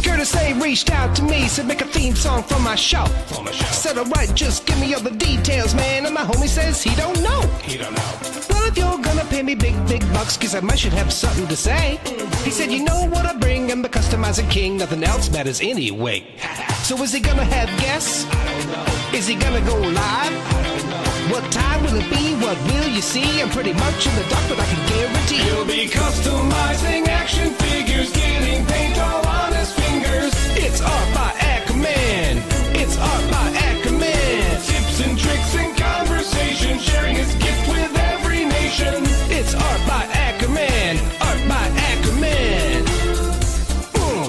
Curtis A reached out to me, said make a theme song for my show. Said alright, just give me all the details, man. And my homie says he don't know. Well, if you're gonna pay me big bucks, cause I might should have something to say. He said, you know what I bring, I'm the customizing king, nothing else matters anyway. So is he gonna have guests? I don't know. Is he gonna go live? I don't know. What time will it be? What will you see? I'm pretty much in the dark, but I can guarantee you'll be customizing action figures, getting paint all on his fingers. It's art by Ackerman. It's art by Ackerman. Tips and tricks and conversation, sharing his gift with every nation. It's art by Ackerman. Art by Ackerman.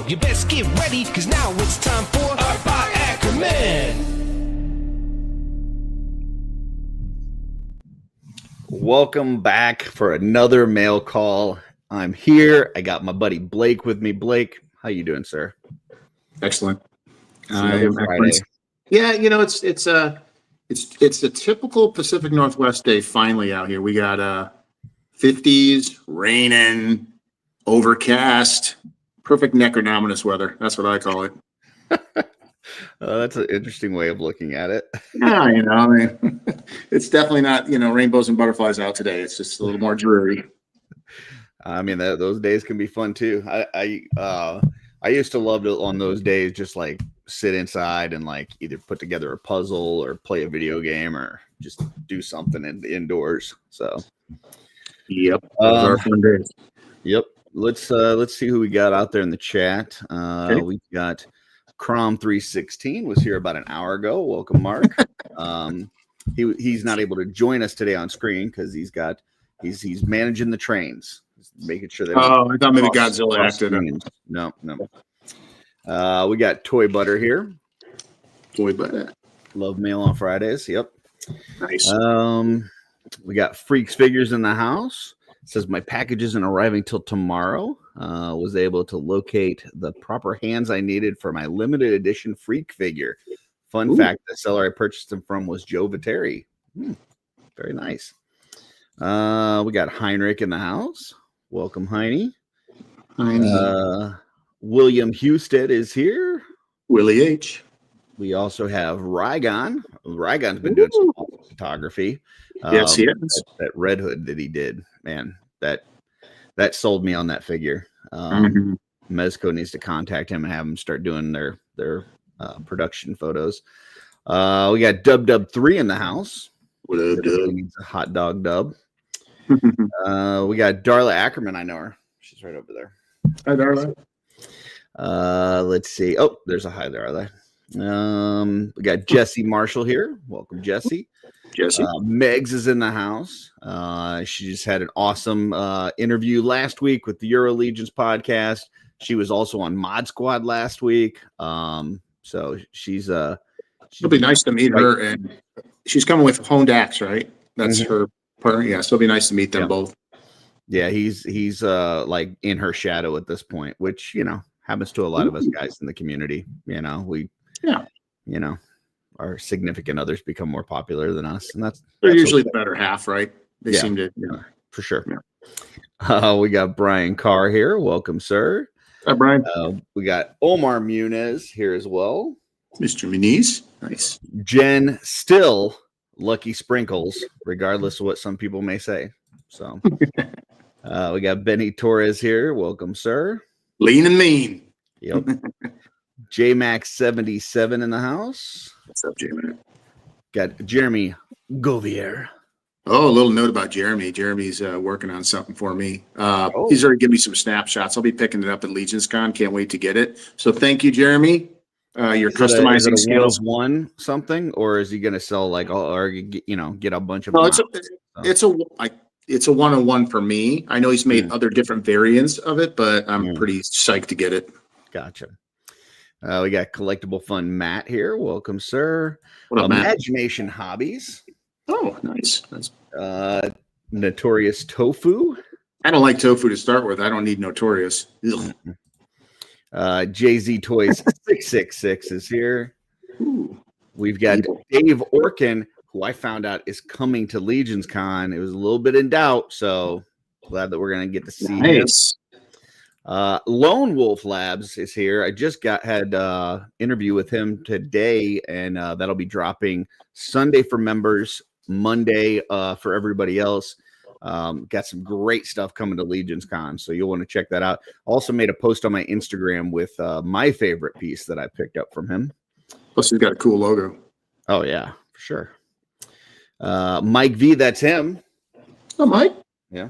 You best get ready, cause now it's time for Art by Ackerman. Welcome back for another mail call. I'm here. I got my buddy Blake with me. Blake, how you doing, sir? Excellent. Friday. Yeah, you know, it's a typical Pacific Northwest day finally out here. We got 50s, raining, overcast, perfect necronominous weather. That's what I call it. That's an interesting way of looking at it. Yeah, you know, I mean, it's definitely not, you know, rainbows and butterflies out today. It's just a little more dreary. I mean, those days can be fun too. I used to love to on those days just like sit inside and like either put together a puzzle or play a video game or just do something indoors. So, yep, those are fun days. Yep. Let's see who we got out there in the chat. Okay. We got Crom 316 was here about an hour ago. Welcome, Mark. He's not able to join us today on screen because he's managing the trains, making sure that. Oh, I thought maybe Godzilla acted. No. We got Toy Butter here. Toy Butter. Love mail on Fridays. Yep. Nice. We got Freaks Figures in the house. Says my package isn't arriving till tomorrow. Was able to locate the proper hands I needed for my limited edition Freak figure. Fun fact: the seller I purchased them from was Joe Viteri. Very nice. We got Heinrich in the house. Welcome, Heine. William Husted is here. Willie H. We also have Rygon. Rygon's been doing some awesome photography. Yes, he is. That Red Hood that he did, man, that sold me on that figure. Mezco needs to contact him and have him start doing their production photos. We got Dub 3 in the house. What up, Dub? Needs a hot dog dub. We got Darla Ackerman. I know her. She's right over there. Hi, Darla. Let's see. Oh, there's a hi, Darla. We got Jesse Marshall here. Welcome, Jesse. Jesse. Megs is in the house. She just had an awesome interview last week with the Euro Legions podcast. She was also on Mod Squad last week. So it'll be nice to meet her, and she's coming with Honed Axe, right? That's her partner. Yeah, so it'll be nice to meet them both. Yeah, he's like in her shadow at this point, which, you know, happens to a lot of us guys in the community. You know, you know, our significant others become more popular than us, and they're usually the better half, right? They seem to, for sure. Yeah. We got Brian Carr here. Welcome, sir. Hi, Brian. We got Omar Munez here as well. Mr. Muniz. Nice. Jen still Lucky Sprinkles, regardless of what some people may say. So we got Benny Torres here. Welcome, sir. Lean and mean. Yep. JMax77 in the house. What's up, J-Mac? Got Jeremy Govier. Oh, a little note about Jeremy. Jeremy's working on something for me. He's already given me some snapshots. I'll be picking it up at Legions Con. Can't wait to get it. So thank you, Jeremy. Your customizing skills. One something, or is he going to sell like, or you know, get a bunch of? No, it's a one-on-one for me. I know he's made other different variants of it, but I'm pretty psyched to get it. Gotcha. We got Collectible Fun Matt here. Welcome, sir. What up, Matt? Imagination Hobbies. Oh, nice. Notorious Tofu. I don't like tofu to start with. I don't need Notorious. JZ Toys 666 is here. Ooh. We've got Dave Orkin, who I found out is coming to Legions Con. It was a little bit in doubt, so Glad that we're going to get to see him. Nice. Lone Wolf Labs is here. I just had interview with him today, and that'll be dropping Sunday for members, Monday for everybody else. Got some great stuff coming to Legions Con, so you'll want to check that out. Also made a post on my Instagram with my favorite piece that I picked up from him. Plus, he's got a cool logo. Oh yeah, for sure. Mike V, that's him. Oh, Mike. Yeah.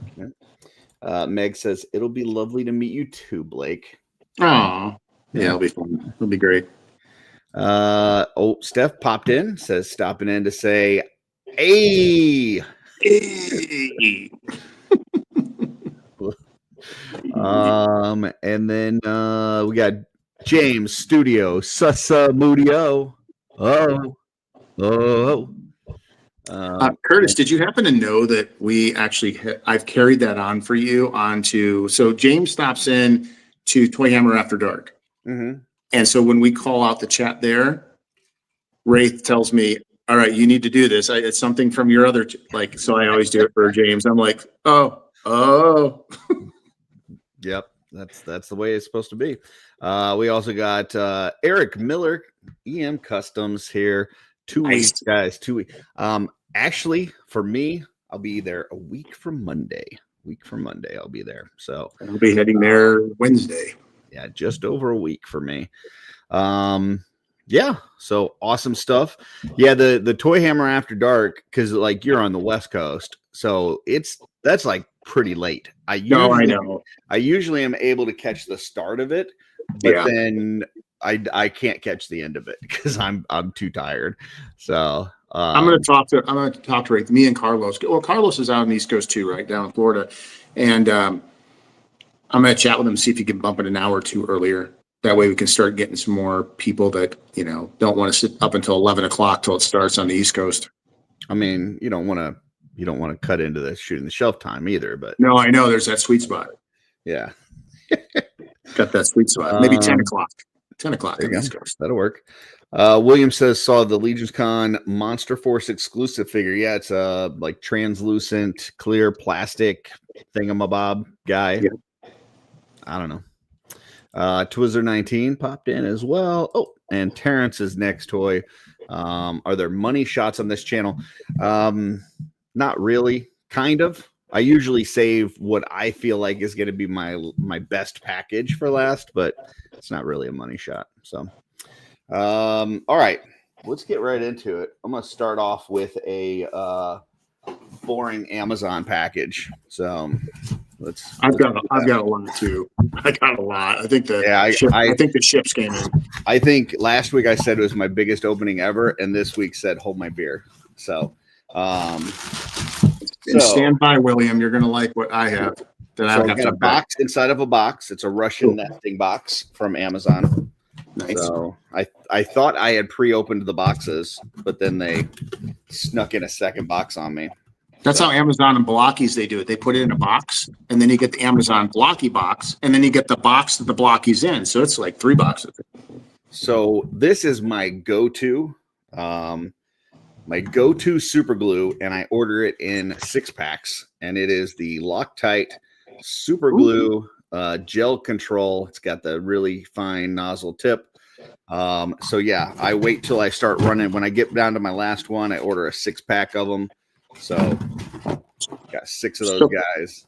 Meg says it'll be lovely to meet you too, Blake. Oh, yeah, it'll be fun. It'll be great. Steph popped in, says stopping in to say, hey. And then we got James Studio Mudio. Curtis, did you happen to know that we actually I've carried that on for you onto, so James stops in to Toy Hammer After Dark. Mm-hmm. And so when we call out the chat there, Wraith tells me, all right, you need to do this. It's something from your other, so I always do it for James. I'm like, oh. Yep. That's the way it's supposed to be. We also got Eric Miller, EM Customs here. 2 weeks, guys. 2 weeks. Actually, for me, I'll be there a week from Monday. I'll be there. So I'll be heading there Wednesday. Yeah, just over a week for me. Yeah, so awesome stuff. Yeah, the Toy Hammer After Dark, because you're on the West Coast, so that's pretty late. I know. I usually am able to catch the start of it, but then I can't catch the end of it because I'm too tired. So I'm gonna talk to Ray, me and Carlos. Well, Carlos is out on the East Coast too, right down in Florida, and I'm gonna chat with him, see if he can bump it an hour or two earlier. That way we can start getting some more people that don't want to sit up until 11 o'clock till it starts on the East Coast. I mean, you don't want to cut into the shooting the shelf time either, but no, I know there's that sweet spot. Yeah. Got that sweet spot. Maybe 10 o'clock. 10 o'clock on the East Coast. That'll work. William says saw the Legions Con Monster Force exclusive figure. Yeah, it's a translucent clear plastic thingamabob guy. Yeah. I don't know. Twizzler 19 popped in as well. Oh, and Terrence's next toy. Are there money shots on this channel? Not really. Kind of. I usually save what I feel like is going to be my best package for last, but it's not really a money shot. So, all right, let's get right into it. I'm going to start off with a boring Amazon package. So I've got a lot too. I got a lot. I think I think the ships came in. I think last week I said it was my biggest opening ever, and this week said hold my beer. So, stand by, William. You're gonna like what I have. I got a box inside of a box. It's a Russian nesting box from Amazon. Nice. So I thought I had pre-opened the boxes, but then they snuck in a second box on me. That's how Amazon and Blockies, they do it. They put it in a box, and then you get the Amazon Blocky box, and then you get the box that the Blocky's in. So it's like 3 boxes. So this is my go-to super glue, and I order it in 6 packs, and it is the Loctite super glue gel control. It's got the really fine nozzle tip. So yeah, I wait till I start running. When I get down to my last one, I order a 6-pack of them. So got 6 of those guys.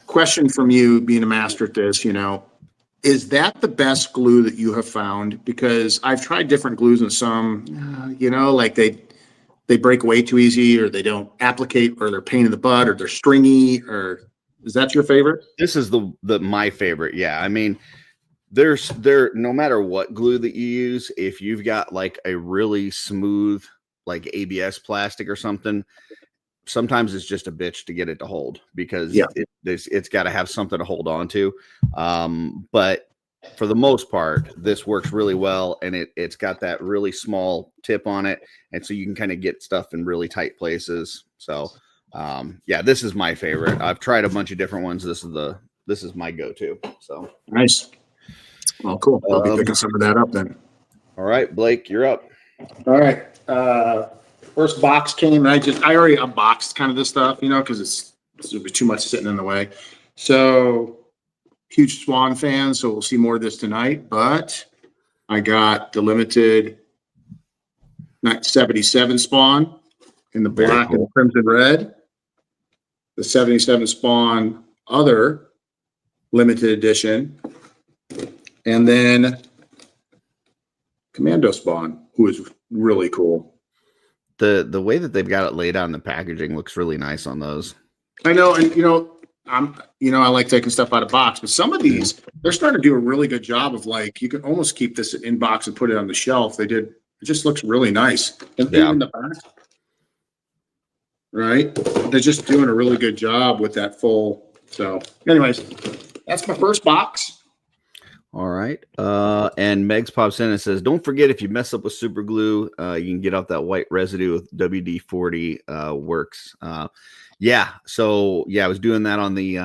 Question from you, being a master at this, is that the best glue that you have found? Because I've tried different glues, and some, they break way too easy, or they don't applicate, or they're a pain in the butt, or they're stringy. Or is that your favorite? This is my favorite. Yeah, I mean, there no matter what glue that you use, if you've got a really smooth ABS plastic or something, sometimes it's just a bitch to get it to hold, because it's got to have something to hold on to. But for the most part, this works really well, and it's got that really small tip on it, and so you can kind of get stuff in really tight places. So this is my favorite. I've tried a bunch of different ones. This is my go-to. So nice. Well, cool. I'll be picking some of that up then. All right, Blake, you're up. All right. First box came, and I already unboxed kind of this stuff, because it's There'll be too much sitting in the way. So huge Swan fan, so we'll see more of this tonight. But I got the limited 77 Spawn in the black and crimson red. The 77 Spawn other limited edition. And then Commando Spawn, who is really cool. The way that they've got it laid out in the packaging looks really nice on those. I know, and I like taking stuff out of box, but some of these, they're starting to do a really good job of like, you can almost keep this in box and put it on the shelf. It just looks really nice. And in the back, right? They're just doing a really good job with that full. So anyways, that's my first box. All right. And Megs pops in and says, don't forget, if you mess up with super glue, you can get off that white residue with WD-40 works. So I was doing that on the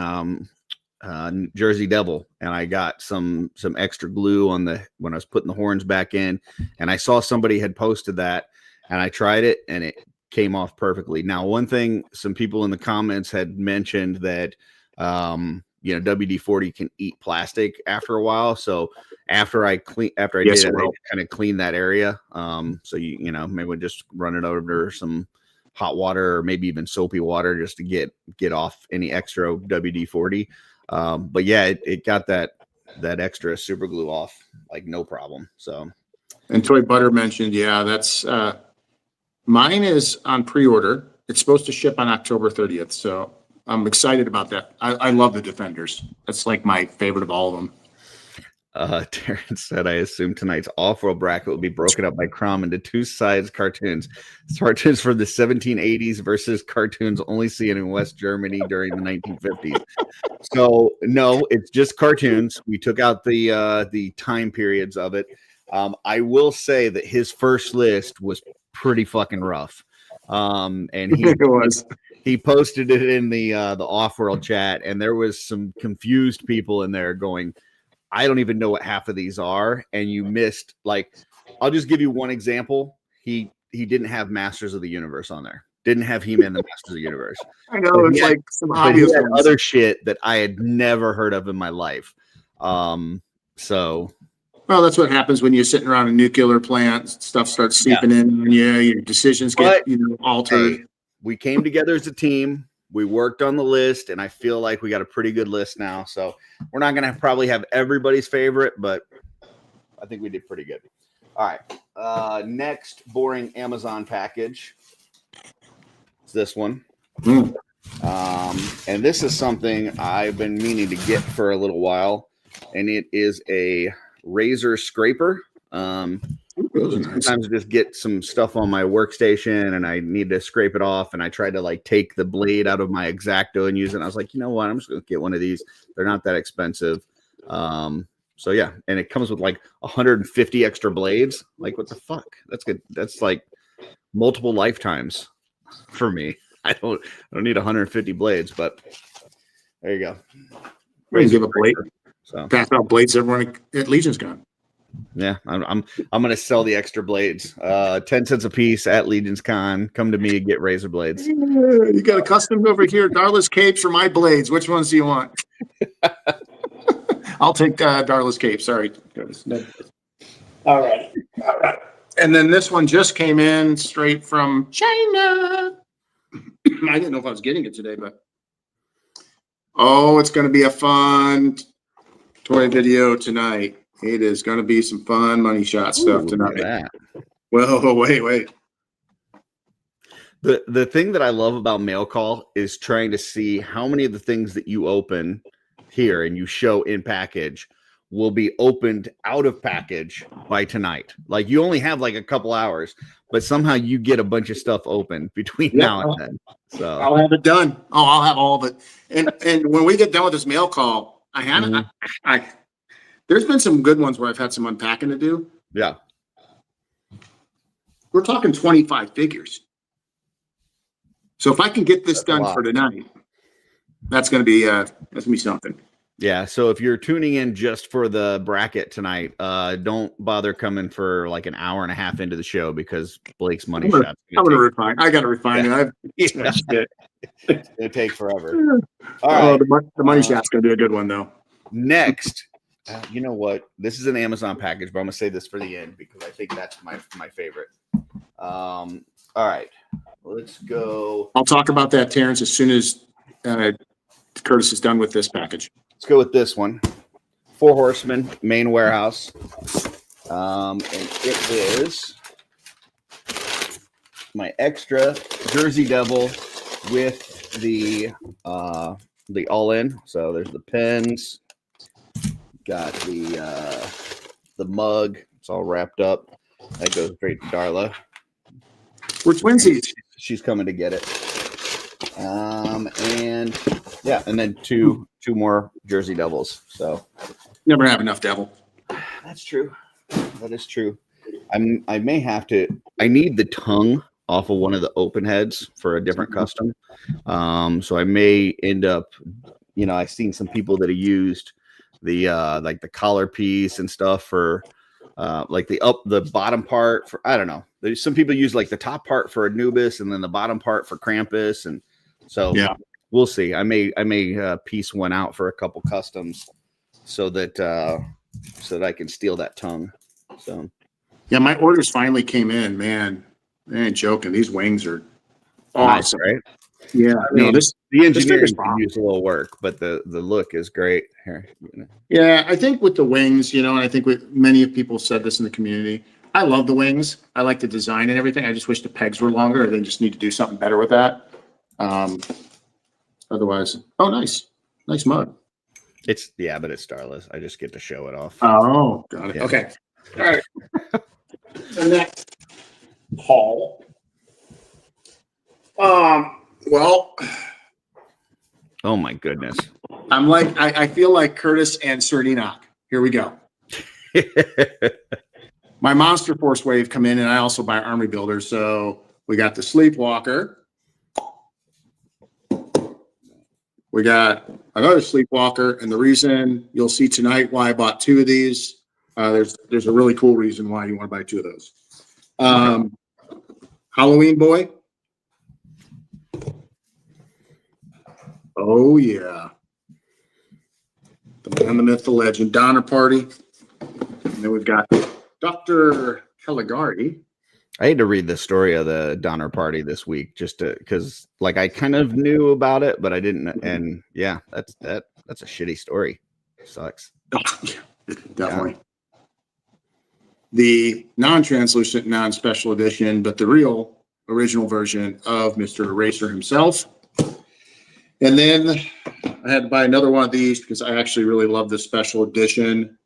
Jersey Devil, and I got some extra glue on when I was putting the horns back in, and I saw somebody had posted that, and I tried it, and it came off perfectly. Now, one thing, some people in the comments had mentioned that WD-40 can eat plastic after a while. So after I did it, I kind of cleaned that area. So maybe just run it over some hot water or maybe even soapy water just to get off any extra WD-40. But yeah, it got that extra super glue off like no problem. So, and Toy Butter mentioned, that's mine is on pre-order. It's supposed to ship on October 30th. So I'm excited about that. I love the Defenders. That's like my favorite of all of them. Terrence said, I assume tonight's off-world bracket will be broken up by Crom into two sides cartoons. Cartoons from the 1780s versus cartoons only seen in West Germany during the 1950s. So, no, it's just cartoons. We took out the time periods of it. I will say that his first list was pretty fucking rough. And he posted it in the off-world chat, and there was some confused people in there going, I don't even know what half of these are. And you missed, I'll just give you one example. He didn't have Masters of the Universe on there. Didn't have He-Man the Masters of the Universe. I know, it's like some obvious other shit that I had never heard of in my life. Well, that's what happens when you're sitting around a nuclear plant. Stuff starts seeping in. Yeah, your decisions get altered. Hey, we came together as a team. We worked on the list, and I feel like we got a pretty good list now. So we're not going to probably have everybody's favorite, but I think we did pretty good. All right. Next boring Amazon package. It's this one. And this is something I've been meaning to get for a little while, and it is a razor scraper. Sometimes I just get some stuff on my workstation and I need to scrape it off, and I tried to take the blade out of my X-Acto and use it. And I was like, you know what? I'm just going to get one of these. They're not that expensive. So yeah, and it comes with 150 extra blades. What the fuck? That's good. That's multiple lifetimes for me. I don't need 150 blades, but there you go. We're gonna give a blade. So pass out blades. Everyone at Legion's Con. Yeah, I'm gonna sell the extra blades. 10 cents a piece at Legion's Con. Come to me and get razor blades. You got a custom over here, Darla's capes or my blades. Which ones do you want? I'll take Darla's cape. Sorry. All right. And then this one just came in straight from China. I didn't know if I was getting it today, but it's going to be a fun toy video tonight. It is going to be some fun money shot stuff tonight. Well, wait. The thing that I love about Mail Call is trying to see how many of the things that you open here and you show in package will be opened out of package by tonight. You only have a couple hours, but somehow you get a bunch of stuff open between now and then. So I'll have it done. I'll have all of it. And when we get done with this Mail Call, there's been some good ones where I've had some unpacking to do. Yeah. We're talking 25 figures. So if I can get this done for tonight, that's going to be something. Yeah, so if you're tuning in just for the bracket tonight, don't bother coming for like an hour and a half into the show because Blake's money shot. I'm gonna refine. I gotta refine it. I've It's gonna take forever. All Oh, right. the money shot's gonna be a good one though. Next, you know what? This is an Amazon package, but I'm gonna say this for the end because I think that's my favorite. All right, let's go. I'll talk about that, Terrence, as soon as Curtis is done with this package. Let's go with this one. 4 Horsemen main warehouse. And it is my extra Jersey Devil with the all-in. So there's the pens, got the mug. It's all wrapped up. That goes straight to Darla. We're twinsies. She's coming to get it. And yeah, and then two more Jersey Devils. So Never have enough devil. that's true. That is true. I may have to. I need the tongue off of one of the open heads for a different custom. So I may end up. I've seen some people that have used the like the collar piece and stuff for like the bottom part for, I don't know. There's some people use like the top part for Anubis and then the bottom part for Krampus, and so yeah, we'll see. I may piece one out for a couple customs so that I can steal that tongue. So yeah, my orders finally came in. Man, I ain't joking. These wings are awesome, nice, right? Yeah, I mean, the engineering can use a little work, but the look is great here. Yeah, I think with the wings, and I think with many people said this in the community. I love the wings. I like the design and everything. I just wish the pegs were longer. They just need to do something better with that. Otherwise, oh, nice mug. But it's Starless. I just get to show it off. Oh, got it. Yeah. Okay, all right. The next haul. Well. Oh my goodness. I'm like, I feel like Curtis and Sir Enoch. Here we go. My Monster Force wave come in, and I also buy Army Builders. So we got the Sleepwalker. We got another Sleepwalker, and the reason you'll see tonight why I bought 2 of these. There's a really cool reason why you want to buy 2 of those. Halloween Boy. Oh yeah. The man, the myth, the legend, Donner Party. And then we've got Dr. Caligari. I had to read the story of the Donner Party this week just because like I kind of knew about it, but I didn't. And yeah, that's a shitty story. Sucks. Definitely. Yeah. The non-translucent, non-special edition, but the real original version of Mr. Eraser himself. And then I had to buy another one of these because I actually really love this special edition.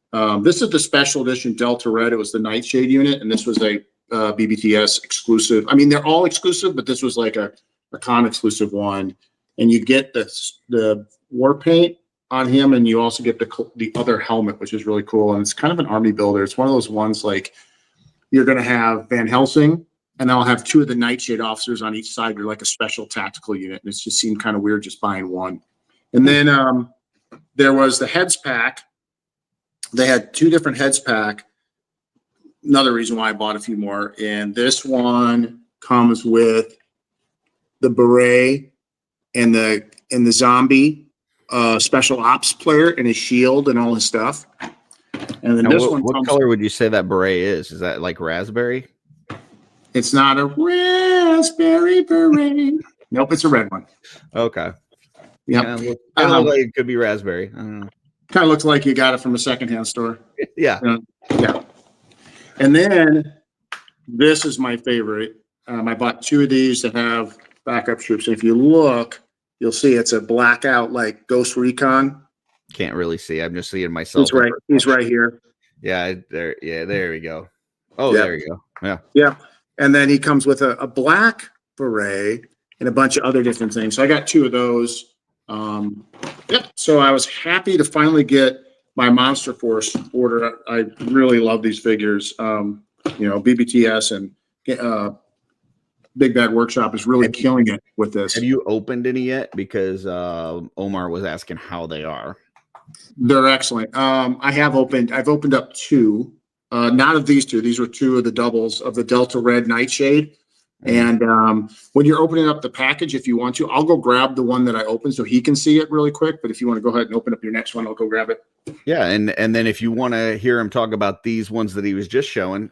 This is the special edition Delta Red. It was the Nightshade unit, and this was a BBTS exclusive. I mean, they're all exclusive, but this was like a con exclusive one. And you get the war paint on him, and you also get the other helmet, which is really cool. And it's kind of an army builder. It's one of those ones like you're going to have Van Helsing, and I'll have 2 of the Nightshade officers on each side. You're like a special tactical unit. And it's just seemed kind of weird just buying one. And then there was the heads pack. They had 2 different heads pack. Another reason why I bought a few more. And this one comes with the beret and the zombie special ops player and his shield and all his stuff. And then what color would you say that beret is? Is that like raspberry? It's not a raspberry beret. Nope, it's a red one. Okay. Yeah. Kind of like it could be raspberry. I don't know. Kind of looks like you got it from a secondhand store. Yeah. Yeah. And then this is my favorite. I bought 2 of these that have backup troops. If you look, you'll see it's a blackout like Ghost Recon. Can't really see. I'm just seeing myself. He's right here. Yeah, there. Yeah, there we go. Oh, yep. There you go. Yeah. Yeah. And then he comes with a black beret and a bunch of other different things. So I got 2 of those. So I was happy to finally get my Monster Force order. I really love these figures. BBTS and Big Bad Workshop is really killing it with this. Have you opened any yet? Because Omar was asking how they are. They're excellent. I've opened up two, not of these two. These were two of the doubles of the Delta Red Nightshade. And when you're opening up the package, if you want to, I'll go grab the one that I opened so he can see it really quick. But if you want to go ahead and open up your next one, I'll go grab it. Yeah, and then if you want to hear him talk about these ones that he was just showing,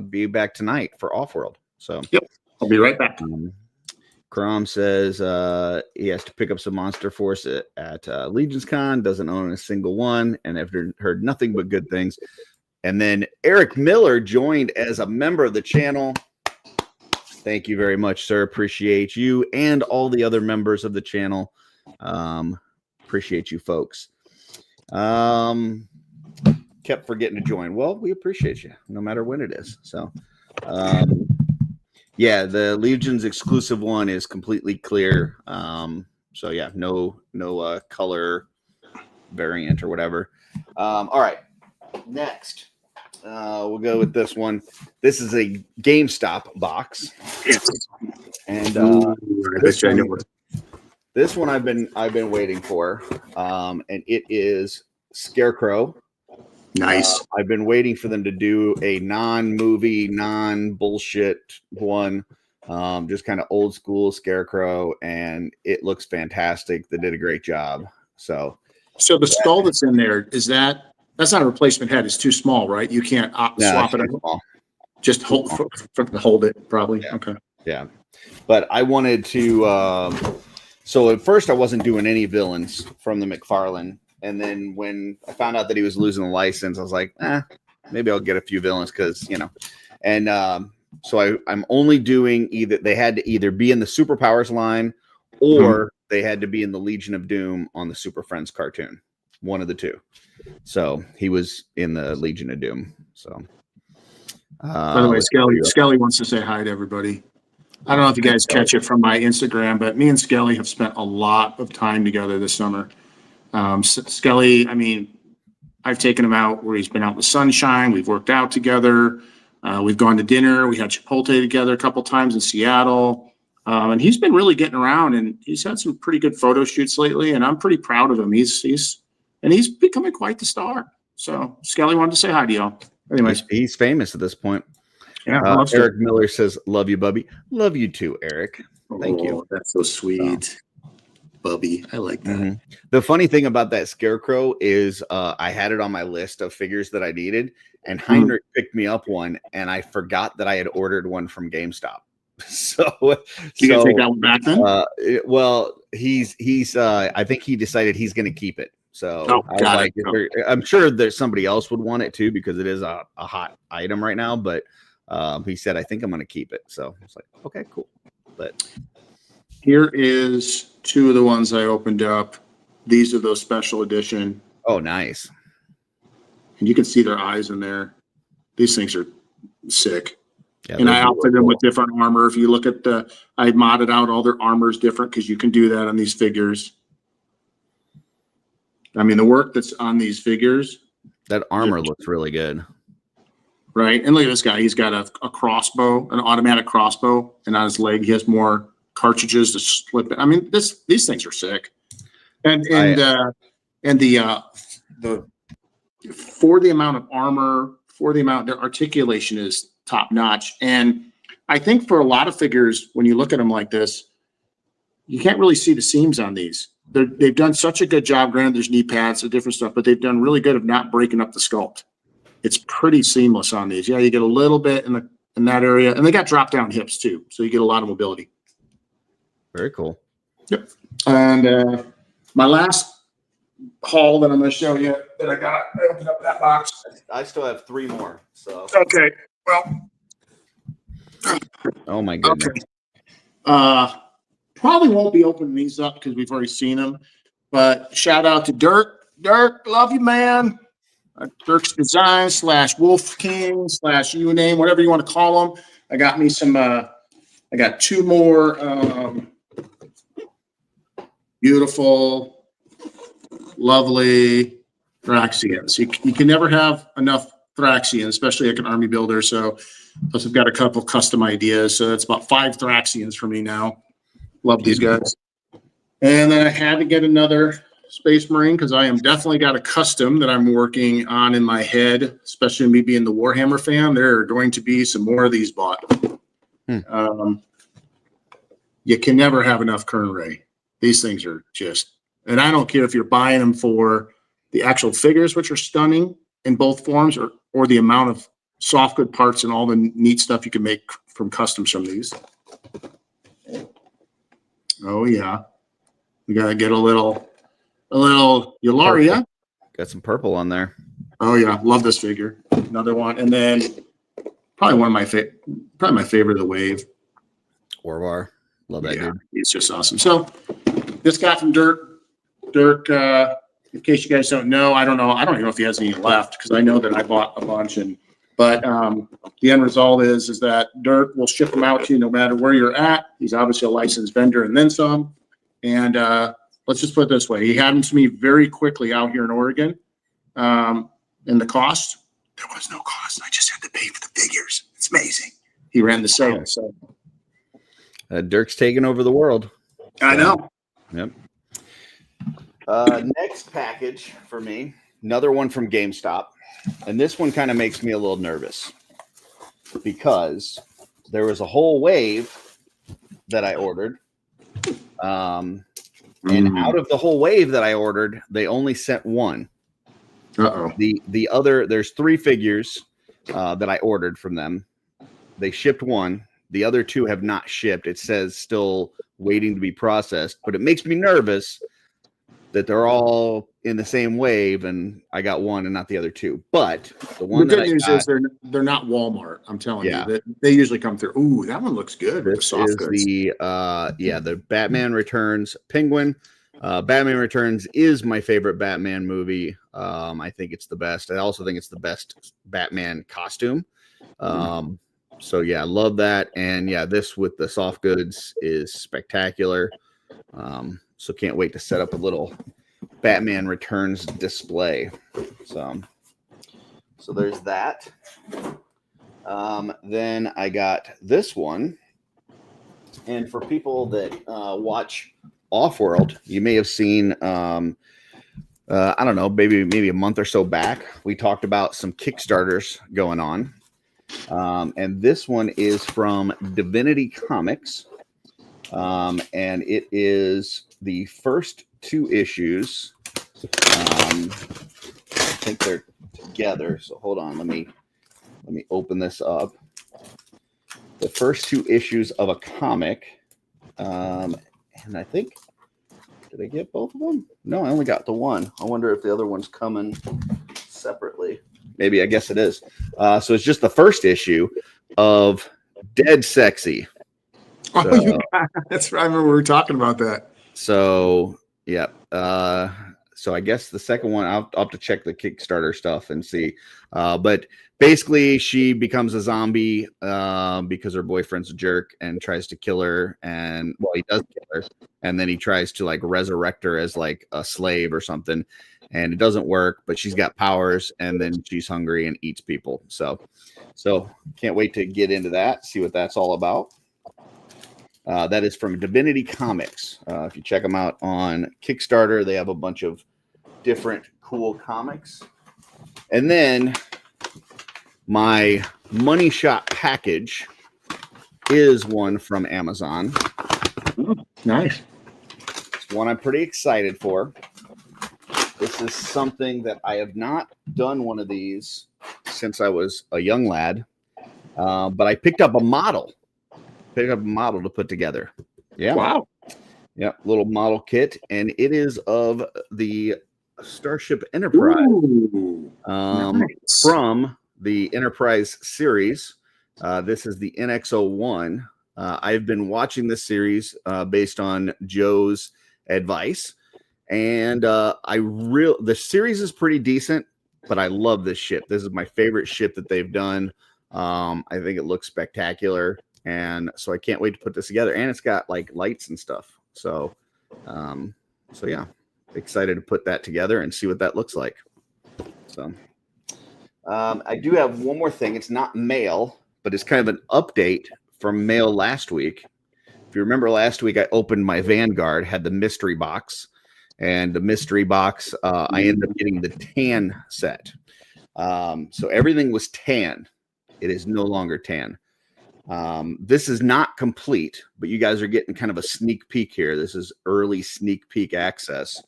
be back tonight for Offworld. So yep, I'll be right back. Crom says he has to pick up some Monster Force at Legion's Con, doesn't own a single one, and have heard nothing but good things. And then Eric Miller joined as a member of the channel. Thank you very much, sir. Appreciate you and all the other members of the channel. Appreciate you folks. Kept forgetting to join. Well, we appreciate you no matter when it is. So yeah, the Legion's exclusive one is completely clear. So yeah, no color variant or whatever. All right, next. We'll go with this one. This is a GameStop box. Yes. And this one I've been waiting for. And it is Scarecrow. Nice. I've been waiting for them to do a non-movie, non-bullshit one. Just kind of old school Scarecrow, and it looks fantastic. They did a great job. So the skull that's in there, that's not a replacement head. It's too small, right? You can't swap it out. Just hold it, probably. Yeah. Okay. Yeah. But I wanted to so at first I wasn't doing any villains from the McFarlane. And then when I found out that he was losing the license, I was like, maybe I'll get a few villains because, and so I'm only doing they had to either be in the Superpowers line or they had to be in the Legion of Doom on the Super Friends cartoon. One of the two. So he was in the Legion of Doom. So by the way, Skelly wants to say hi to everybody. I don't know if you guys catch it from my Instagram, but me and Skelly have spent a lot of time together this summer. Skelly, I mean, I've taken him out where he's been out in the sunshine. We've worked out together. We've gone to dinner. We had Chipotle together a couple times in Seattle. And he's been really getting around, and he's had some pretty good photo shoots lately. And I'm pretty proud of him. He's becoming quite the star. So Skelly wanted to say hi to y'all. Anyways, he's famous at this point. Yeah. Eric Miller says, "Love you, Bubby." Love you too, Eric. Thank you. That's so sweet. Bubby, I like that. Mm-hmm. The funny thing about that Scarecrow is I had it on my list of figures that I needed, and Heinrich picked me up one, and I forgot that I had ordered one from GameStop. So you gonna take that one back then? Well, he's I think he decided he's going to keep it. So I'm sure there's somebody else would want it too because it is a hot item right now. But he said, I think I'm going to keep it. So it's like, okay, cool. But here is two of the ones I opened up. These are those special edition. Oh, nice. And you can see their eyes in there. These things are sick. Yeah, and I outfitted them with different armor. If you look at I modded out all their armors different because you can do that on these figures. I mean, the work that's on these figures. That armor looks really good. Right. And look at this guy. He's got a crossbow, an automatic crossbow, and on his leg, he has more cartridges to slip it. I mean, these things are sick. And for the amount of armor, for the amount, their articulation is top notch. And I think for a lot of figures, when you look at them like this, you can't really see the seams on these. They've done such a good job. Granted, there's knee pads and different stuff, but they've done really good of not breaking up the sculpt. It's pretty seamless on these. Yeah, you get a little bit in that area, and they got drop down hips too, so you get a lot of mobility. Very cool. Yep. And my last haul that I'm going to show you that I opened up that box. I still have 3 more. So okay. Well. Oh my goodness. Okay. Probably won't be opening these up because we've already seen them. But shout out to Dirk. Dirk, love you, man. Dirk's Design / Wolf King / you name, whatever you want to call them. I got me some. I got 2 more beautiful, lovely Thraxians. You can never have enough Thraxians, especially like an army builder. So, plus I've got a couple custom ideas. So it's about 5 Thraxians for me now. Love these guys. And then I had to get another Space Marine because I am definitely got a custom that I'm working on in my head, especially me being the Warhammer fan. There are going to be some more of these bought. You can never have enough Kern Ray. These things are just, and I don't care if you're buying them for the actual figures, which are stunning in both forms, or the amount of soft good parts and all the neat stuff you can make from customs from these. Oh yeah, we gotta get a little Eularia. Purple. Got some purple on there. Oh yeah, love this figure. Another one, and then probably my favorite of the wave. Orvar. Love that dude. He's just awesome. So this guy from Dirk, in case you guys don't know, I don't even know if he has any left because I know that I bought a bunch. But the end result is that Dirk will ship them out to you no matter where you're at. He's obviously a licensed vendor and then some. And let's just put it this way. He had them to me very quickly out here in Oregon. And the cost, there was no cost. I just had to pay for the figures. It's amazing. He ran the sale. So Dirk's taking over the world. I know. Yep. Next package for me, another one from GameStop. And this one kind of makes me a little nervous because there was a whole wave that I ordered. And out of the whole wave that I ordered, they only sent one. Uh-oh. The other, there's 3 figures that I ordered from them. They shipped one. The other 2 have not shipped. It says still waiting to be processed, but it makes me nervous that they're all in the same wave and I got one and not the other 2. But the one the good news is they're not Walmart. I'm telling you that they usually come through. Ooh, that one looks good. This is the Batman Returns Penguin. Batman Returns is my favorite Batman movie. I think it's the best. I also think it's the best Batman costume. So yeah, I love that. And yeah, this with the soft goods is spectacular. So can't wait to set up a little Batman Returns display. So there's that. Then I got this one. And for people that watch Offworld, you may have seen I don't know, maybe a month or so back, we talked about some Kickstarters going on. And this one is from Divinity Comics. And it is the first 2 issues. I think they're together. So hold on, let me open this up. The first 2 issues of a comic. And I think, did I get both of them? No, I only got the one. I wonder if the other one's coming separately. Maybe, I guess it is. So it's just the first issue of Dead Sexy. So, that's right. I remember we were talking about that. So, yeah. So I guess the second one, I'll have to check the Kickstarter stuff and see. But basically, she becomes a zombie because her boyfriend's a jerk and tries to kill her. And, well, he does kill her. And then he tries to, like, resurrect her as, like, a slave or something. And it doesn't work, but she's got powers. And then she's hungry and eats people. So can't wait to get into that, see what that's all about. That is from Divinity Comics. If you check them out on Kickstarter, they have a bunch of different cool comics. And then my money shot package is one from Amazon. Oh, nice. It's one I'm pretty excited for. This is something that I have not done one of these since I was a young lad. But I picked up a model. To put together. Yeah. Wow. Yeah. Little model kit. And it is of the Starship Enterprise. Nice. From the Enterprise series. This is the NX-01. I've been watching this series based on Joe's advice. And the series is pretty decent, but I love this ship. This is my favorite ship that they've done. I think it looks spectacular. And so I can't wait to put this together. And it's got like lights and stuff. So yeah, excited to put that together and see what that looks like. So I do have one more thing. It's not mail, but it's kind of an update from mail last week. If you remember last week, I opened my Vanguard, had the mystery box. and the mystery box. I ended up getting the tan set. So everything was tan. It is no longer tan. This is not complete, but you guys are getting kind of a sneak peek here. This is early sneak peek access.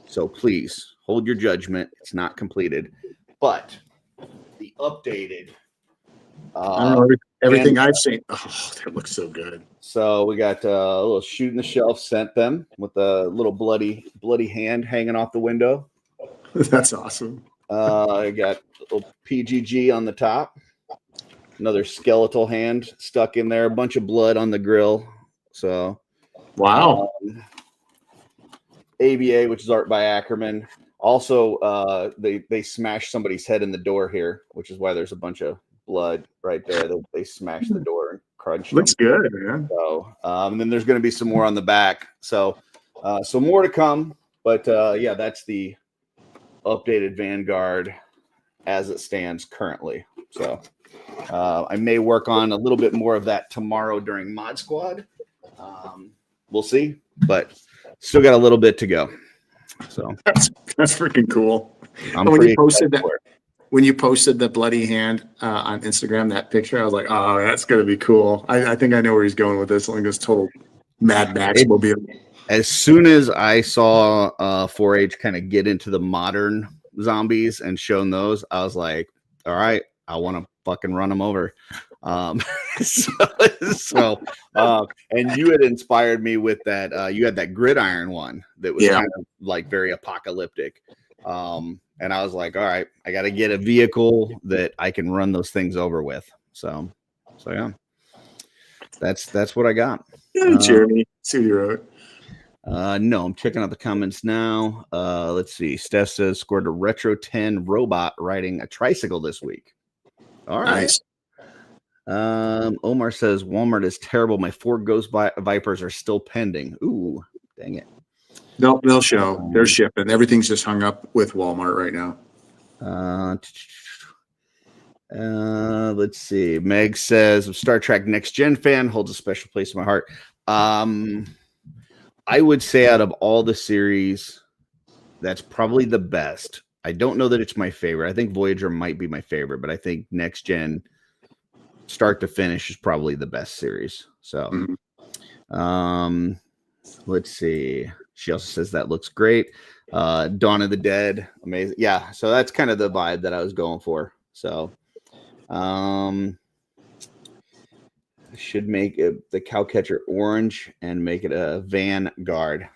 So please hold your judgment. It's not completed, but the updated. I don't know, everything I've seen. Oh, that looks so good. So we got a little shoot in the shelf sent them with a little bloody hand hanging off the window. That's awesome. I got a little PGG on the top. Another skeletal hand stuck in there. A bunch of blood on the grill. So, wow. ABA, which is art by Ackerman. Also, they smashed somebody's head in the door here, which is why there's a bunch of blood right there. They smashed the door and crunched. Looks good, man. So, and then there's going to be some more on the back. So more to come. But yeah, that's the updated Vanguard as it stands currently. So I may work on a little bit more of that tomorrow during Mod Squad. We'll see, but still got a little bit to go. So that's freaking cool. When you posted the bloody hand on Instagram, that picture, I was like, oh, that's going to be cool. I think I know where he's going with this. Like this total Mad Max mobile. As soon as I saw 4-H kind of get into the modern zombies and shown those, I was like, all right, I want to fucking run them over. And you had inspired me with that. You had that gridiron one that was kind of like very apocalyptic. And I was like, all right, I got to get a vehicle that I can run those things over with. So yeah, that's what I got. Jeremy, see what you wrote. No, I'm checking out the comments now. Let's see. Steph says scored a Retro 10 robot riding a tricycle this week. All right. Nice. Omar says Walmart is terrible. My 4 Ghost Vipers are still pending. Ooh, dang it. They'll show. They're shipping. Everything's just hung up with Walmart right now. Let's see. Meg says, Star Trek Next Gen fan, holds a special place in my heart. I would say out of all the series, that's probably the best. I don't know that it's my favorite. I think Voyager might be my favorite, but I think Next Gen, start to finish, is probably the best series. So, let's see. She also says that looks great. Dawn of the Dead, amazing. Yeah, so that's kind of the vibe that I was going for. So, should make the Cowcatcher orange and make it a Vanguard.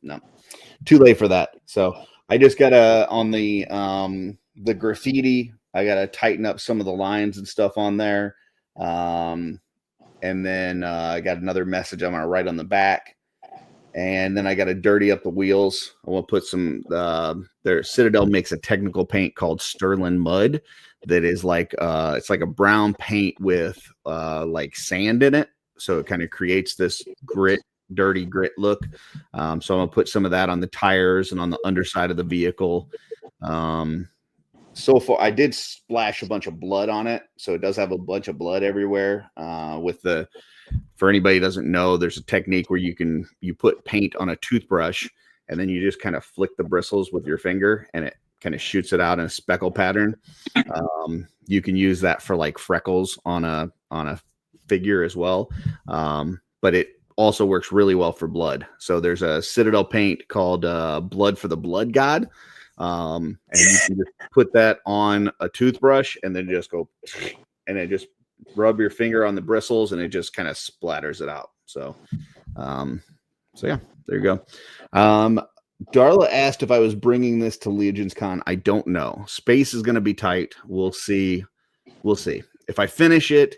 No, too late for that. So I just gotta on the graffiti. I gotta tighten up some of the lines and stuff on there. And then I got another message I'm gonna write on the back. And then I got to dirty up the wheels. I want to put some, their Citadel makes a technical paint called Sterling Mud that is like, it's like a brown paint with like sand in it. So it kind of creates this dirty grit look. So I'm going to put some of that on the tires and on the underside of the vehicle. So far, I did splash a bunch of blood on it. So it does have a bunch of blood everywhere for anybody who doesn't know, there's a technique where you put paint on a toothbrush and then you just kind of flick the bristles with your finger and it kind of shoots it out in a speckle pattern. You can use that for like freckles on a figure as well. But it also works really well for blood. So there's a Citadel paint called Blood for the Blood God. And you can just put that on a toothbrush and then just go and it just rub your finger on the bristles and it just kind of splatters it out. So yeah, there you go. Darla asked if I was bringing this to Legions Con. I don't know. Space is going to be tight. We'll see. If I finish it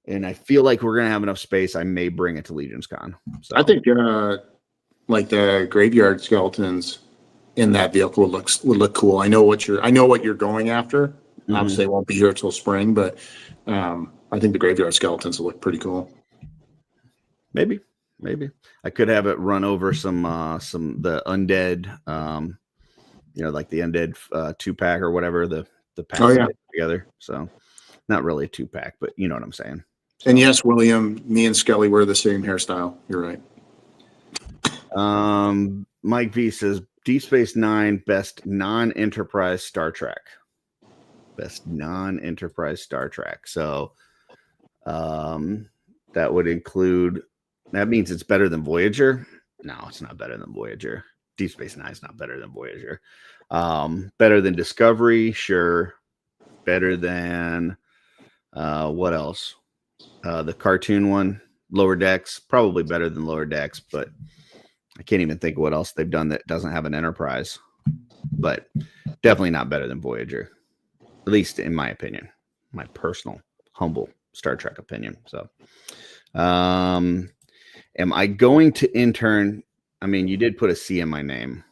and I feel like we're going to have enough space, I may bring it to Legions Con. So I think like the graveyard skeletons in that vehicle would look cool. I know what you're going after. Obviously, it won't be here till spring, but I think the graveyard skeletons will look pretty cool. Maybe I could have it run over some the undead, like the undead 2-pack or whatever the pack together. So not really a 2-pack, but you know what I'm saying. So. And yes, William, me and Skelly wear the same hairstyle. You're right. Mike V says Deep Space Nine, best non-Enterprise Star Trek. Best non-Enterprise Star Trek. So that would include, that means it's better than Voyager. No, it's not better than Voyager. Deep Space Nine is not better than Voyager. Better than Discovery, sure. Better than what else? The cartoon one, Lower Decks, probably better than Lower Decks, but I can't even think of what else they've done that doesn't have an Enterprise. But definitely not better than Voyager, at least in my opinion, my personal, humble Star Trek opinion. So, am I going to intern? I mean, you did put a C in my name.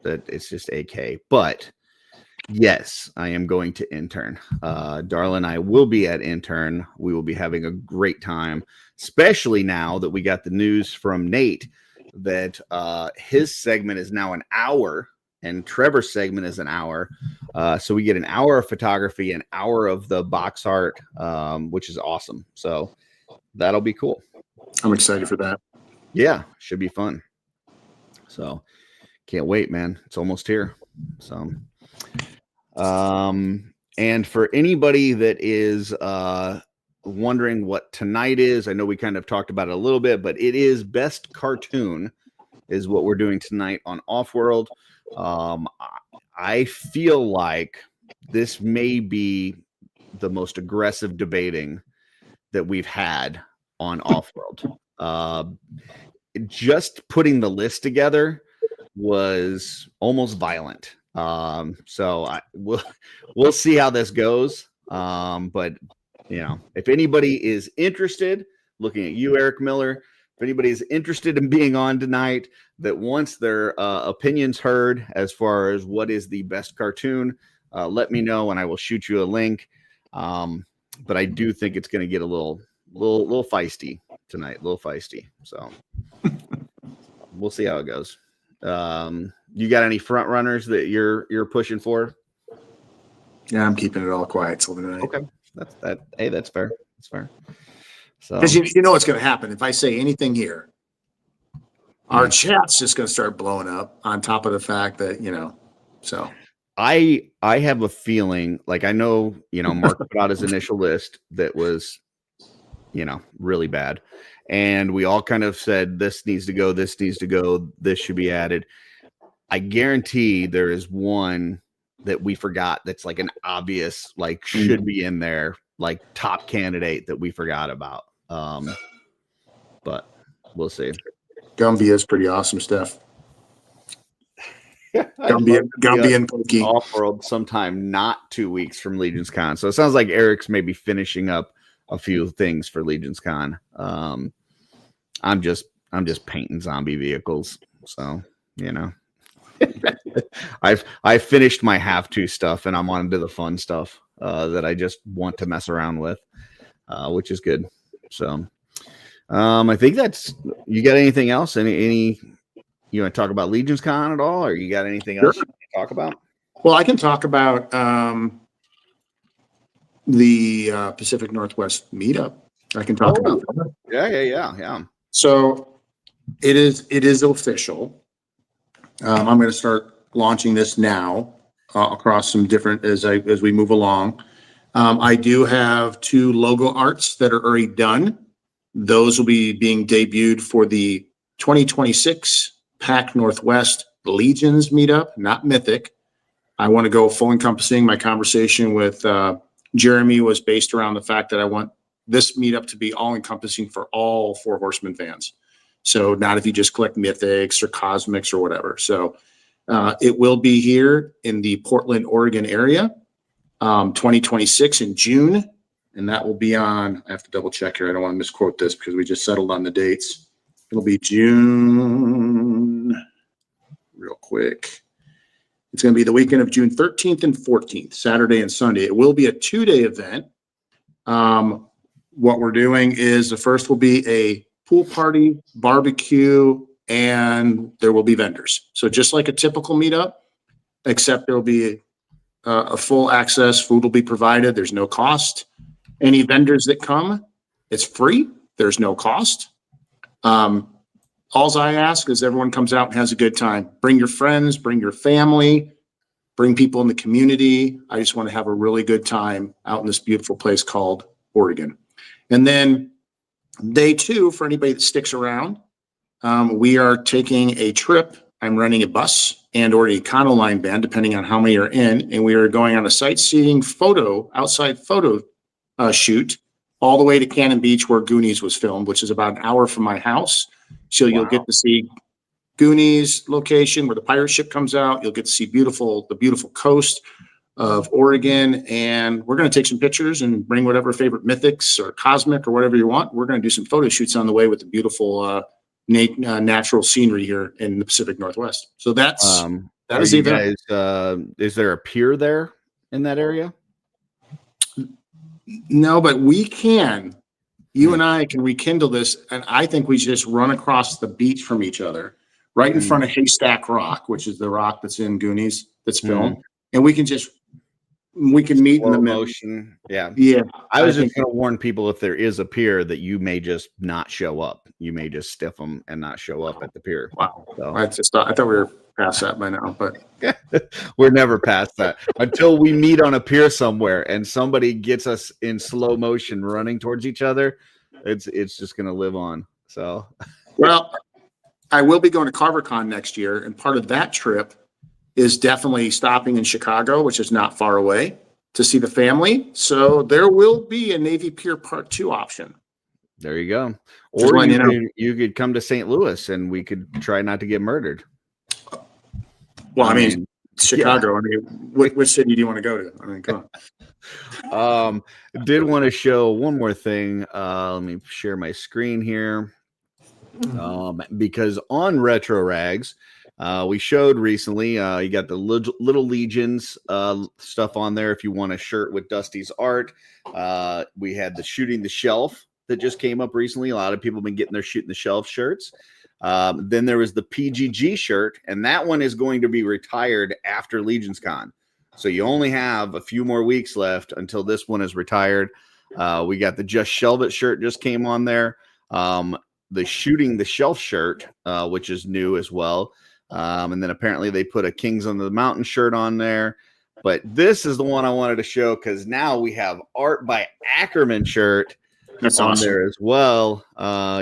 That it's just AK, but yes, I am going to intern. Darla and I will be at intern. We will be having a great time, especially now that we got the news from Nate that his segment is now an hour and Trevor's segment is an hour. So we get an hour of photography, an hour of the box art, which is awesome. So that'll be cool. I'm excited for that. Yeah, should be fun. So can't wait, man. It's almost here. So, and for anybody that is wondering what tonight is, I know we kind of talked about it a little bit, but it is Best Cartoon is what we're doing tonight on Offworld. I feel like this may be the most aggressive debating that we've had on Offworld. Just putting the list together was almost violent. So we'll see how this goes. But you know, if anybody is interested, looking at you, Eric Miller, if anybody is interested in being on tonight, that wants their opinions heard as far as what is the best cartoon, let me know and I will shoot you a link. But I do think it's going to get a little feisty tonight, a little feisty. So we'll see how it goes. You got any front runners that you're pushing for? Yeah, I'm keeping it all quiet till tonight. Okay, Hey, that's fair. That's fair. So because you know what's going to happen if I say anything here, our chat's just going to start blowing up. On top of the fact that so I have a feeling, like I know Mark put out his initial list that was really bad, and we all kind of said this needs to go, this needs to go, this should be added. I guarantee there is one that we forgot that's like an obvious, like should be in there, like top candidate that we forgot about. But we'll see. Gumby is pretty awesome stuff. Gumby and Pokey. Offworld sometime not 2 weeks from Legion's Con. So it sounds like Eric's maybe finishing up a few things for Legion's Con. I'm just painting zombie vehicles. So, I've finished my have to stuff and I'm on to the fun stuff that I just want to mess around with, which is good. So I think you got anything else? Any you want to talk about Legion's Con at all, or you got anything else you want to talk about? Well, I can talk about the Pacific Northwest meetup. I can talk about that. Yeah. So it is official. I'm going to start launching this now across some different as we move along. I do have 2 logo arts that are already done. Those will be being debuted for the 2026 PAC Northwest Legions meetup, not Mythic. I want to go full encompassing. My conversation with Jeremy was based around the fact that I want this meetup to be all encompassing for all Four Horsemen fans. So not if you just collect Mythics or Cosmics or whatever. So it will be here in the Portland, Oregon area, 2026 in June. And that will be on, I have to double check here. I don't want to misquote this because we just settled on the dates. It'll be June, real quick. It's going to be the weekend of June 13th and 14th, Saturday and Sunday. It will be a 2-day event. What we're doing is the first will be a pool party, barbecue, and there will be vendors. So just like a typical meetup, except there will be a full access, food will be provided. There's no cost. Any vendors that come, it's free. There's no cost. All I ask is everyone comes out and has a good time. Bring your friends, bring your family, bring people in the community. I just want to have a really good time out in this beautiful place called Oregon. And then day 2, for anybody that sticks around, we are taking a trip. I'm renting a bus and or a Econoline van, depending on how many are in. And we are going on a sightseeing outside photo shoot all the way to Cannon Beach where Goonies was filmed, which is about an hour from my house. So you'll get to see Goonies location where the pirate ship comes out. You'll get to see the beautiful coast of Oregon. And we're going to take some pictures and bring whatever favorite mythics or cosmic or whatever you want. We're going to do some photo shoots on the way with the beautiful natural scenery here in the Pacific Northwest. So that is the event. Guys, is there a pier there in that area? No, but you and I can rekindle this. And I think we should just run across the beach from each other right in front of Haystack Rock, which is the rock that's in Goonies that's filmed. And we can meet in the motion. Yeah. I was just going to warn people, if there is a pier, that you may just not show up. You may just stiff them and not show up at the pier. Wow. So. I thought we were past that by now, but we're never past that until we meet on a pier somewhere and somebody gets us in slow motion running towards each other. It's just going to live on. So, well, I will be going to CarverCon next year, and part of that trip is definitely stopping in Chicago, which is not far away, to see the family. So there will be a Navy Pier Part 2 option. There you go. Or you could come to St. Louis and we could try not to get murdered. Well, I mean Chicago. Yeah. I mean, which city do you want to go to? I mean, come on. Did want to show one more thing. Let me share my screen here. Because on Retro Rags, we showed recently, you got the Little Legions stuff on there if you want a shirt with Dusty's art. We had the Shooting the Shelf that just came up recently. A lot of people have been getting their Shooting the Shelf shirts. Then there was the PGG shirt, and that one is going to be retired after Legions Con. So you only have a few more weeks left until this one is retired. We got the Just Shelve It shirt just came on there. The Shooting the Shelf shirt, which is new as well. And then apparently they put a Kings on the Mountain shirt on there. But this is the one I wanted to show because now we have Art by Ackerman shirt. That's on awesome. There as well.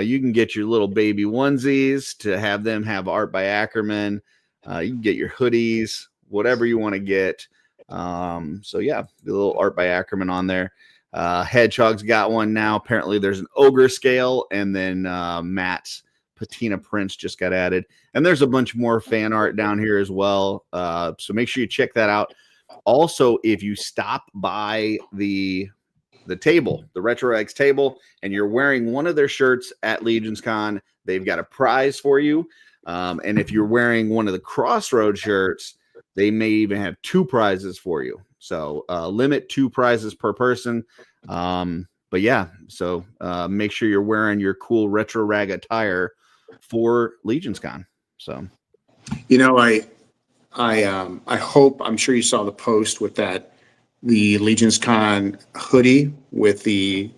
You can get your little baby onesies to have them have Art by Ackerman. You can get your hoodies, whatever you want to get. So yeah, the little Art by Ackerman on there. Hedgehog's got one now. Apparently there's an ogre scale, and then Matt's patina prints just got added. And there's a bunch more fan art down here as well. So make sure you check that out. Also, if you stop by the table, the Retro Rags table, and you're wearing one of their shirts at Legions Con, they've got a prize for you. And if you're wearing one of the Crossroads shirts, they may even have 2 prizes for you. So limit 2 prizes per person. But yeah, so make sure you're wearing your cool Retro Rag attire for Legions Con. So, you know, I hope, I'm sure you saw the post with the Legions Con hoodie with the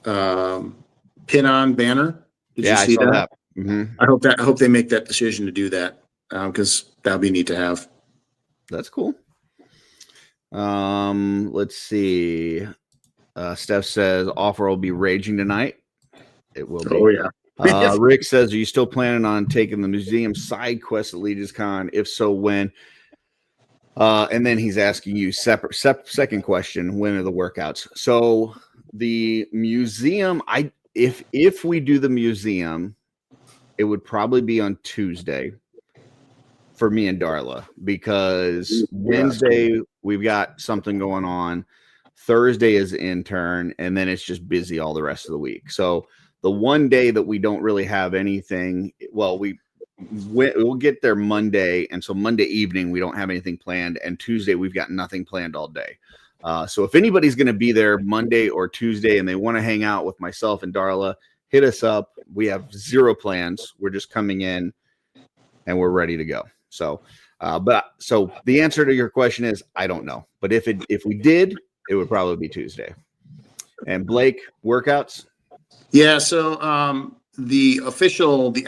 pin-on banner. Did you see that? Mm-hmm. I hope they make that decision to do that because that'd be neat to have. That's cool. Let's see. Steph says offer will be raging tonight. It will be. Oh yeah. Rick says, are you still planning on taking the museum side quest at Legions Con? If so, when? And then he's asking you second question, when are the workouts? So the museum, if we do the museum, it would probably be on Tuesday for me and Darla, because Wednesday we've got something going on. Thursday is intern, and then it's just busy all the rest of the week. So the one day that we don't really have anything, well, we'll get there Monday, and so Monday evening we don't have anything planned, and Tuesday we've got nothing planned all day. So if anybody's going to be there Monday or Tuesday and they want to hang out with myself and Darla, hit us up. We have 0 plans. We're just coming in and we're ready to go. So, so the answer to your question is I don't know, but if we did, it would probably be Tuesday. And Blake, workouts? Yeah. So the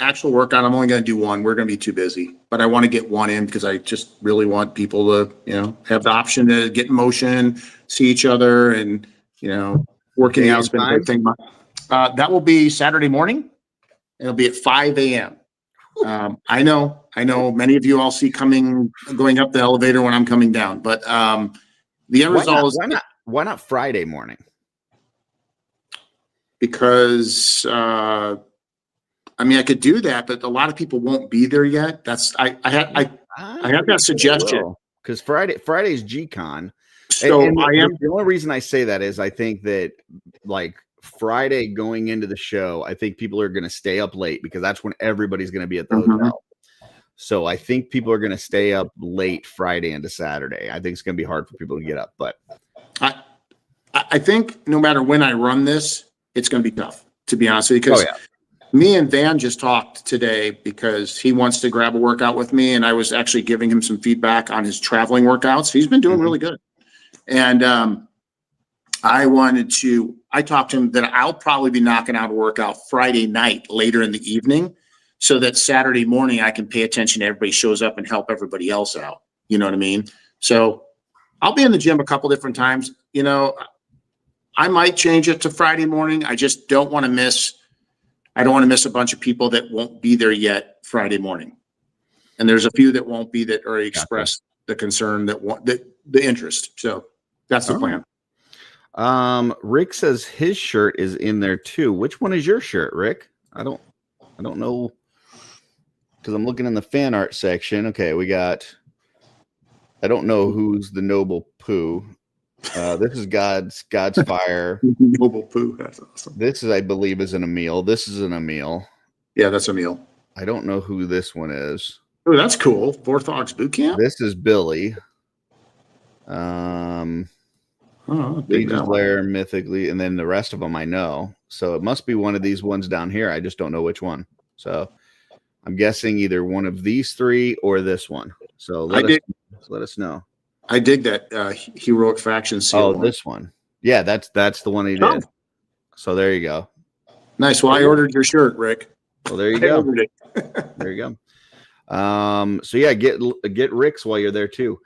actual workout, I'm only going to do one. We're going to be too busy, but I want to get one in because I just really want people to, have the option to get in motion, see each other, and, working out's been a big thing. That will be Saturday morning. It'll be at 5 a.m. I know many of you all see going up the elevator when I'm coming down, but the end result is why not Friday morning? Because I could do that, but a lot of people won't be there yet. I have that suggestion because Friday's G-Con. So the only reason I say that is I think that like Friday going into the show, I think people are going to stay up late because that's when everybody's going to be at the hotel. So I think people are going to stay up late Friday into Saturday. I think it's going to be hard for people to get up, but I think no matter when I run this, it's going to be tough, to be honest with you, because me and Van just talked today because he wants to grab a workout with me, and I was actually giving him some feedback on his traveling workouts. He's been doing really good. And I talked to him that I'll probably be knocking out a workout Friday night later in the evening so that Saturday morning I can pay attention to everybody shows up and help everybody else out. You know what I mean? So I'll be in the gym a couple different times. I might change it to Friday morning. I just don't want to miss a bunch of people that won't be there yet Friday morning. And there's a few that won't be that already expressed the concern the interest. So that's the plan. Rick says his shirt is in there too. Which one is your shirt, Rick? I don't know because I'm looking in the fan art section. Okay, I don't know who's the Noble Pooh. This is God's Fire. Noble Pooh. That's awesome. This is, I believe, is an Emil. This is an Emil. Yeah, that's Emil. I don't know who this one is. Oh, that's cool. Vorthog's Boot Camp. This is Billy. Legion Slayer, Mythically, and then the rest of them I know. So it must be one of these ones down here. I just don't know which one. So I'm guessing either one of these three or this one. So let us know. I dig that Heroic Faction seal. Oh, this one. Yeah, that's the one he did. So there you go. Nice. Well, I ordered your shirt, Rick. Well, there you go. There you go. So yeah, get Rick's while you're there too.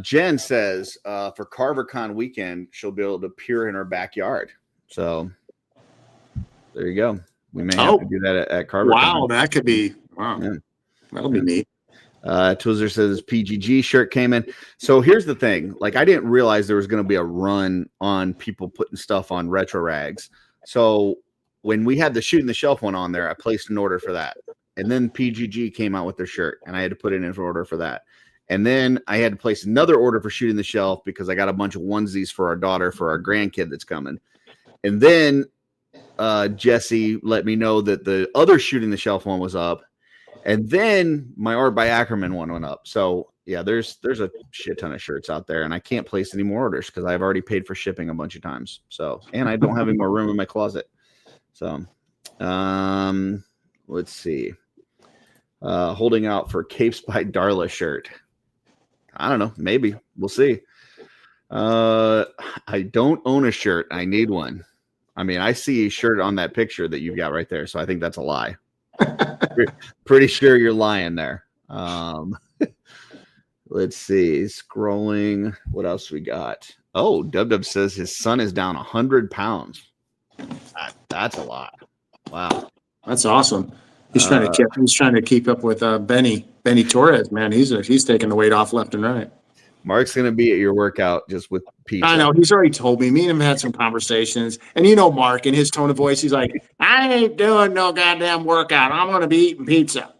Jen says for CarverCon weekend, she'll be able to appear in her backyard. So there you go. We may have to do that at CarverCon. Wow, that could be Yeah. That'll be neat. Twizzler says his PGG shirt came in. So here's the thing. Like, I didn't realize there was going to be a run on people putting stuff on Retro Rags. So when we had the Shooting the Shelf one on there, I placed an order for that. And then PGG came out with their shirt, and I had to put in an order for that. And then I had to place another order for Shooting the Shelf because I got a bunch of onesies for our daughter for our grandkid that's coming. And then Jesse let me know that the other Shooting the Shelf one was up. And then my Art by Ackerman one went up. So yeah, there's a shit ton of shirts out there, and I can't place any more orders because I've already paid for shipping a bunch of times. So, and I don't have any more room in my closet. So, let's see. Holding out for Capes by Darla shirt. I don't know. Maybe we'll see. I don't own a shirt. I need one. I mean, I see a shirt on that picture that you've got right there. So I think that's a lie. Pretty sure you're lying there. Let's see. Scrolling. What else we got? Oh, Dub says his son is down 100 pounds. That's a lot. Wow. That's awesome. He's trying to keep up with Benny Torres, man. He's taking the weight off left and right. Mark's going to be at your workout just with pizza. I know. He's already told me. Me and him had some conversations. And you know Mark, in his tone of voice, he's like, I ain't doing no goddamn workout. I'm going to be eating pizza.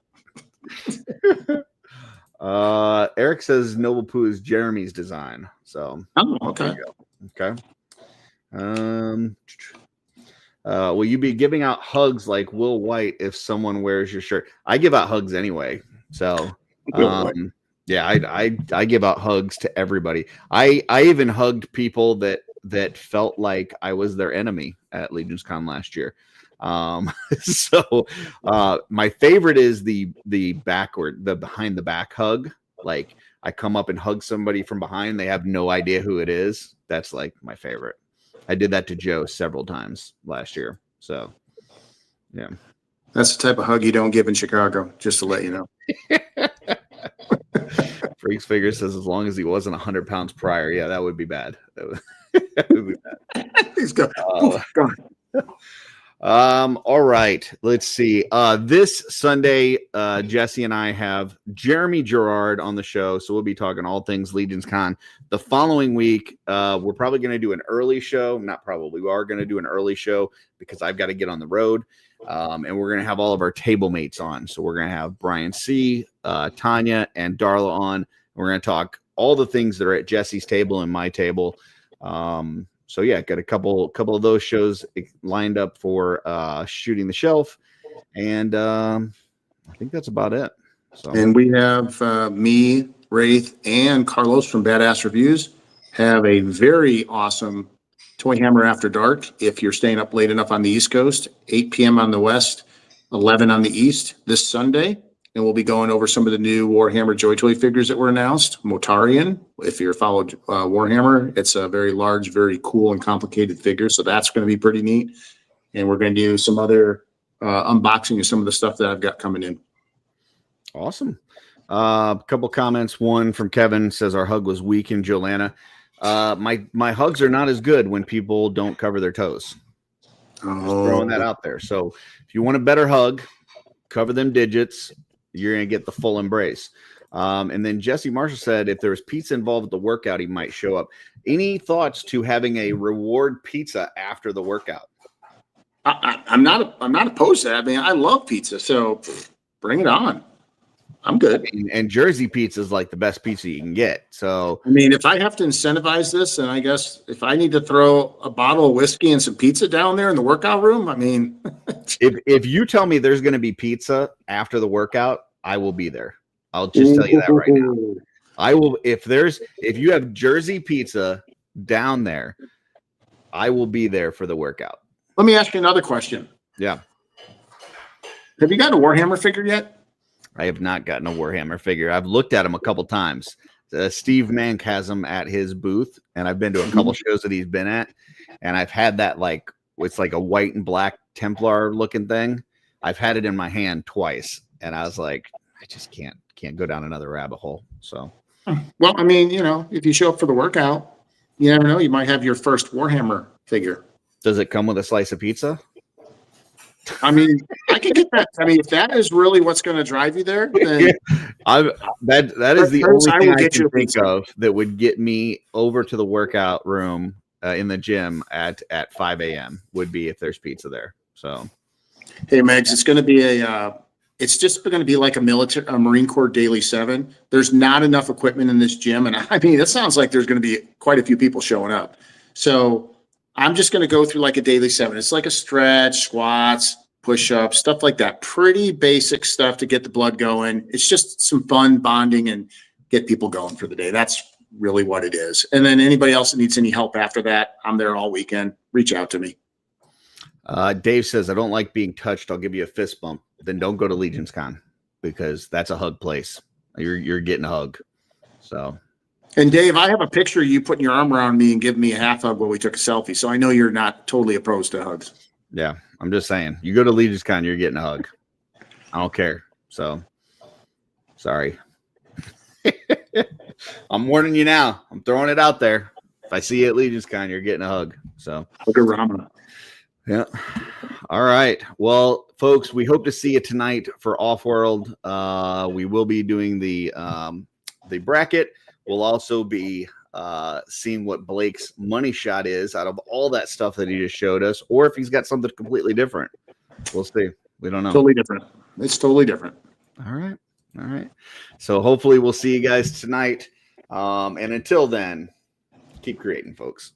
Eric says Noble Poo is Jeremy's design. So, okay. Okay. Will you be giving out hugs like Will White if someone wears your shirt? I give out hugs anyway. So, yeah, I give out hugs to everybody. I even hugged people that felt like I was their enemy at Legion's Con last year. So my favorite is the behind the back hug. Like, I come up and hug somebody from behind. They have no idea who it is. That's like my favorite. I did that to Joe several times last year. So Yeah. That's the type of hug you don't give in Chicago, just to let you know. Freaks Figure says as long as he wasn't 100 pounds prior, yeah, that would be bad. That would be bad. Please go. Go. All right, let's see. This Sunday, Jesse and I have Jeremy Gerard on the show, so we'll be talking all things Legions Con. The following week, we're probably going to do an early show. Not probably, we are going to do an early show because I've got to get on the road. And we're going to have all of our table mates on. So we're going to have Brian C., Tanya, and Darla on. We're going to talk all the things that are at Jesse's table and my table. So yeah, got a couple of those shows lined up for Shooting the Shelf, and I think that's about it. So. And we have me, Wraith, and Carlos from Badass Reviews have a very awesome Toy Hammer After Dark. If you're staying up late enough on the East Coast, 8 p.m. on the West, 11 on the East this Sunday. And we'll be going over some of the new Warhammer Joy Toy figures that were announced. Motarian, if you're followed Warhammer, it's a very large, very cool and complicated figure. So that's going to be pretty neat. And we're going to do some other unboxing of some of the stuff that I've got coming in. Awesome. A couple comments. One from Kevin says our hug was weak in Jolana. My hugs are not as good when people don't cover their toes. Just throwing that out there. So if you want a better hug, cover them digits. You're going to get the full embrace. And then Jesse Marshall said if there was pizza involved with the workout, he might show up. Any thoughts to having a reward pizza after the workout? I'm not opposed to that. I mean, I love pizza, so bring it on. I'm good. And Jersey pizza is like the best pizza you can get. So, I mean, if I have to incentivize this, then I guess if I need to throw a bottle of whiskey and some pizza down there in the workout room, I mean, if you tell me there's going to be pizza after the workout, I will be there. I'll just tell you that right now. I will. If you have Jersey pizza down there, I will be there for the workout. Let me ask you another question. Yeah. Have you got a Warhammer figure yet? I have not gotten a Warhammer figure. I've looked at him a couple times. Steve Mank has him at his booth, and I've been to a couple shows that he's been at, and I've had that it's like a white and black Templar looking thing. I've had it in my hand twice, and I was like, I just can't go down another rabbit hole. So, well, I mean, if you show up for the workout, you never know. You might have your first Warhammer figure. Does it come with a slice of pizza? I mean, I can get that. I mean, if that is really what's going to drive you there, then that is the only thing I can think of that would get me over to the workout room in the gym at 5 a.m. would be if there's pizza there. So, hey, Megs, it's going to be it's just going to be like a Marine Corps Daily 7. There's not enough equipment in this gym, and I mean, that sounds like there's going to be quite a few people showing up. So I'm just going to go through like a Daily 7. It's like a stretch, squats, push-ups, stuff like that. Pretty basic stuff to get the blood going. It's just some fun bonding and get people going for the day. That's really what it is. And then anybody else that needs any help after that, I'm there all weekend. Reach out to me. Dave says, I don't like being touched. I'll give you a fist bump. Then don't go to Legions Con because that's a hug place. You're getting a hug. So. And Dave, I have a picture of you putting your arm around me and giving me a half hug while we took a selfie. So I know you're not totally opposed to hugs. Yeah, I'm just saying. You go to Legions Con, you're getting a hug. I don't care. So, sorry. I'm warning you now. I'm throwing it out there. If I see you at Legions Con, you're getting a hug. So, huggerama. Yeah. All right. Well, folks, we hope to see you tonight for Off-World. We will be doing the bracket. We'll also be seeing what Blake's money shot is out of all that stuff that he just showed us, or if he's got something completely different. We'll see. We don't know. Totally different. It's totally different. All right. So hopefully we'll see you guys tonight. And until then, keep creating, folks.